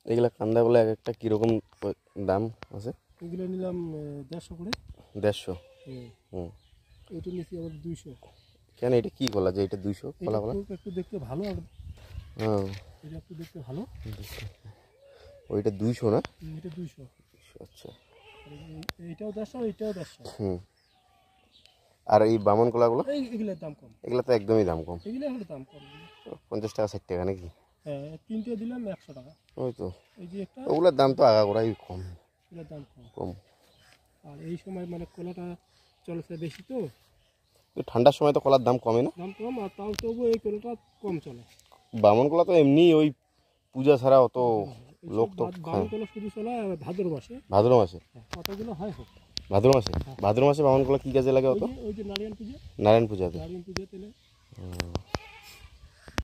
এগুলা কান্দাগুলো এক একটা কীরকম দাম আছে? এগুলো নিলাম 150 করে। 150? হুম। এটা নিচ্ছি আবার 200। কেন, এটা কী কলা যে এটা 200 কলাগুলো? একটু দেখতে ভালো আর হ্যাঁ, এটা একটু দেখতে ভালো। ওইটা 200 না? এটা 200। আচ্ছা। এইটাও 150, এইটাও 150। হুম। আর এই বামন কলাগুলো? এগুলোর দাম কম। এগুলো তো একদমই দাম কম। এগুলো হলো দাম কম। 50 টাকা 60 টাকা নাকি? হ্যাঁ, তিনটে দিলাম 100 টাকা। ওই তো, এই যে একটা, ওগুলোর দাম তো আগাগোড়াই কম। এগুলোর দাম কম। কম। আর এই সময় মানে কলাটা চলছে বেশি, তো ঠান্ডার সময় তো কলার দাম কমে না? দাম কম, আর তাও তবু এই কলাটা কম চলে। বামন কলা তো এমনি ওই পূজা ছাড়া অত লোক তো বামন কলা শুধু চলে ভাদ্র মাসে। ভাদ্র মাসে? কতগুলো হয় হোক ভাদ্র মাসে? ভাদ্র মাসে বামন কলা কী কাজে লাগে অত? ওই যে নারায়ণ পূজা। নারায়ণ পূজাতে? নারায়ণ পূজাতে